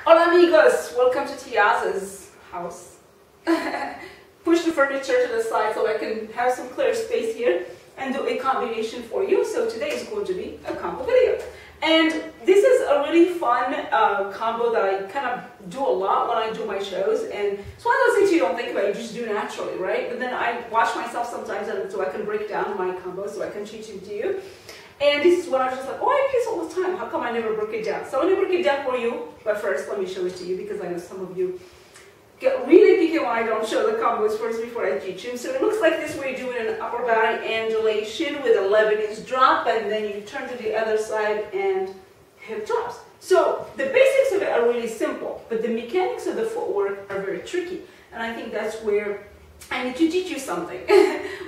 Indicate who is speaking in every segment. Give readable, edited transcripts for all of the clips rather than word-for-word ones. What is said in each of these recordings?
Speaker 1: Hola amigos, welcome to Tiaza's house. Push the furniture to the side so I can have some clear space here and do a combination for you. So today is going to be a combo video. And this is a really fun combo that I kind of do a lot when I do my shows. And it's one of those things you don't think about, you just do naturally, right? But then I watch myself sometimes so I can break down my combos so I can teach it to you. And this is what I was just like, oh, I do this all the time. How come I never break it down? So I'm going to break it down for you. But first, let me show it to you because I know some of you get really picky when I don't show the combos first before I teach you. So it looks like this way, doing an upper body angulation with a Lebanese drop, and then you turn to the other side and hip drops. So the basics of it are really simple, but the mechanics of the footwork are very tricky. And I think that's where I need to teach you something.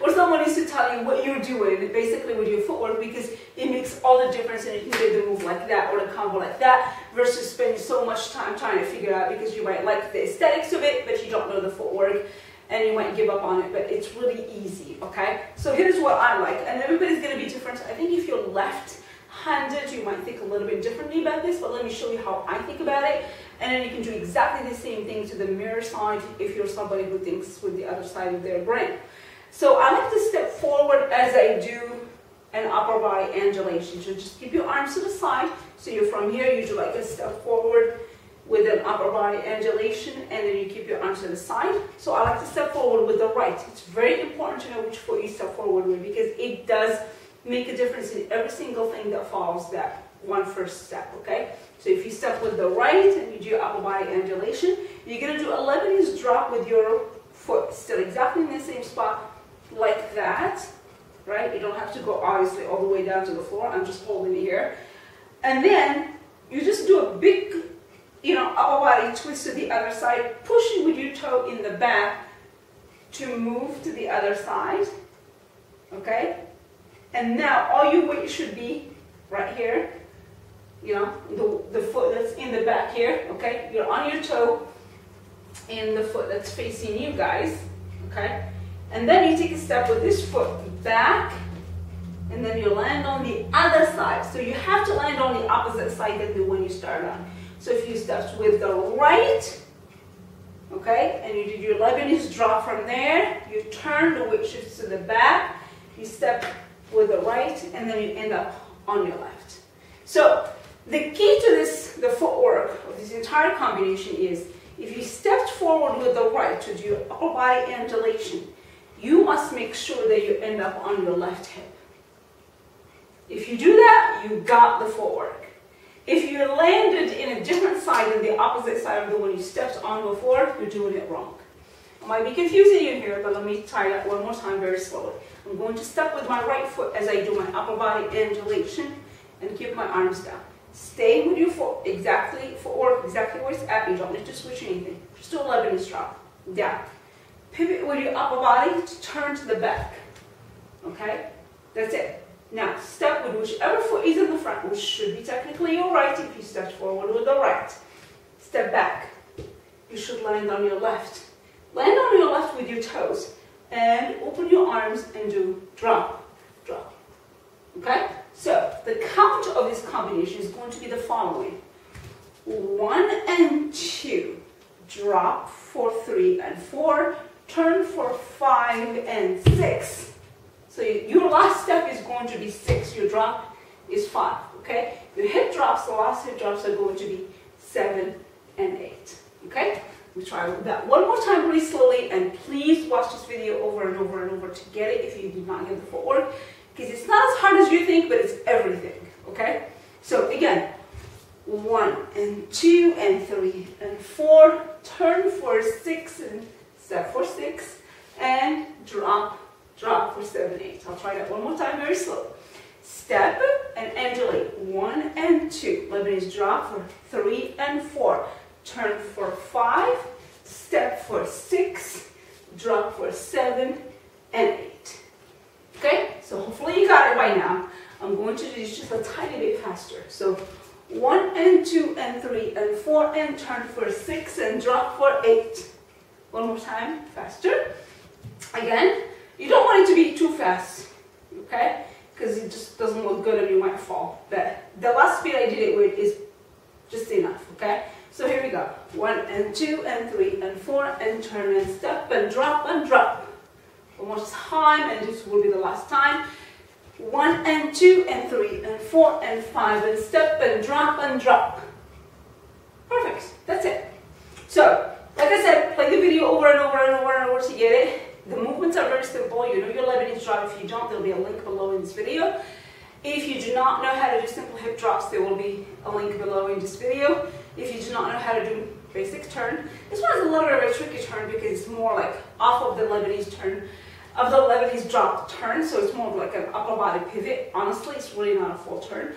Speaker 1: Or someone needs to tell you what you're doing basically with your footwork, because it makes all the difference, and you can get the move like that or the combo like that versus spending so much time trying to figure it out because you might like the aesthetics of it but you don't know the footwork and you might give up on it, but it's really easy, okay? So here's what I like, and everybody's going to be different. I think if you're left-handed you might think a little bit differently about this, but let me show you how I think about it. And then you can do exactly the same thing to the mirror side if you're somebody who thinks with the other side of their brain. So I like to step forward as I do an upper body angulation. So just keep your arms to the side. So you're from here, you do like a step forward with an upper body angulation, and then you keep your arms to the side. So I like to step forward with the right. It's very important to know which foot you step forward with because it does make a difference in every single thing that follows that one first step, okay? So if you step with the right and you do your upper body angulation, you're going to do a Lebanese drop with your foot still exactly in the same spot like that, right? You don't have to go obviously all the way down to the floor. I'm just holding it here. And then you just do a big, upper body twist to the other side, pushing with your toe in the back to move to the other side, okay? And now all your weight should be right here. The foot that's in the back here, okay? You're on your toe in the foot that's facing you guys, okay? And then you take a step with this foot back, and then you land on the other side. So you have to land on the opposite side than the one you started on. So if you stepped with the right, okay, and you did your Lebanese drop from there, you turn, the weight shifts to the back, you step with the right, and then you end up on your left. So the key to the footwork of this entire combination is, if you stepped forward with the right to do your upper body angulation, you must make sure that you end up on your left hip. If you do that, you got the footwork. If you landed in a different side than the opposite side of the one you stepped on before, you're doing it wrong. I might be confusing you here, but let me try that one more time very slowly. I'm going to step with my right foot as I do my upper body angulation and keep my arms down. Stay with your footwork exactly where it's at. You don't need to switch anything. Just do a Lebanese drop. Down. Pivot with your upper body to turn to the back. Okay? That's it. Now, step with whichever foot is in the front, which should be technically your right if you stepped forward with the right. Step back. You should land on your left. Land on your left with your toes. And open your arms and do drop, drop. Okay? So, the count of this combination is going to be the following. 1 and 2. Drop for 3 and 4. Turn for 5 and 6. So your last step is going to be 6. Your drop is 5. Okay? Your hip drops, the last hip drops are going to be 7 and 8. Okay? We try that one more time really slowly, and please watch this video over and over and over to get it if you do not get the footwork, because it's not as hard as you think, but it's everything, okay? So again, 1 and 2 and 3 and 4, turn for 6 and step for 6, and drop, drop for 7, 8. I'll try that one more time very slow. Step and angulate, 1 and 2. Lebanese drop for 3 and 4. Turn for 5, step for 6, drop for 7 and 8. Okay, so hopefully you got it by now. I'm going to do this just a tiny bit faster. So 1 and 2 and 3 and 4 and turn for 6 and drop for 8. One more time, faster. Again, you don't want it to be too fast, okay? Because it just doesn't look good and you might fall. But the last speed I did it with is just enough, okay? So here we go. go. 1 and 2 and 3 and 4 and turn and step and drop and drop. One more time, and this will be the last time. 1 and 2 and 3 and 4 and 5 and step and drop and drop. Perfect. That's it. So, like I said, play the video over and over and over and over to get it. The movements are very simple. You know your Lebanese drop. If you don't, there'll be a link below in this video. If you do not know how to do simple hip drops, there will be a link below in this video. If you do not know how to do basic turn, this one is a little bit of a tricky turn because it's more like off of the Lebanese turn, of the Lebanese drop turn, so it's more of like an upper body pivot. Honestly, it's really not a full turn,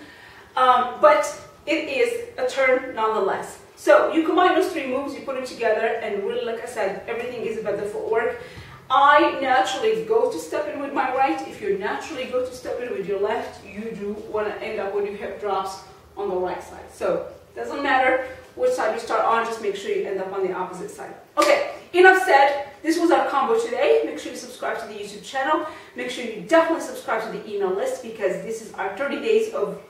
Speaker 1: but it is a turn nonetheless. So you combine those three moves, you put them together, and really, like I said, everything is about the footwork. I naturally go to step in with my right. If you naturally go to step in with your left, you do want to end up with your hip drops on the right side. So it doesn't matter which side you start on, just make sure you end up on the opposite side. Okay, enough said. This was our combo today. Make sure you subscribe to the YouTube channel. Make sure you definitely subscribe to the email list because this is our 30 days of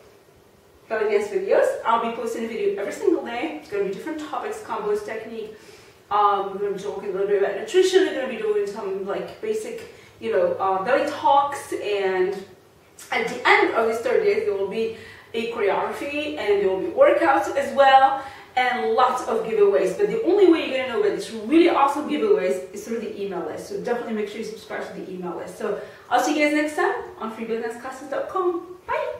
Speaker 1: belly dance videos. I'll be posting a video every single day. It's going to be different topics, combos, technique. We're going to be talking a little bit about nutrition. We're going to be doing some like basic, belly talks. And at the end of these 30 days, there will be a choreography and there will be workouts as well. And lots of giveaways. But the only way you're going to know about these really awesome giveaways is through the email list. So definitely make sure you subscribe to the email list. So I'll see you guys next time on freebellydanceclasses.com. Bye!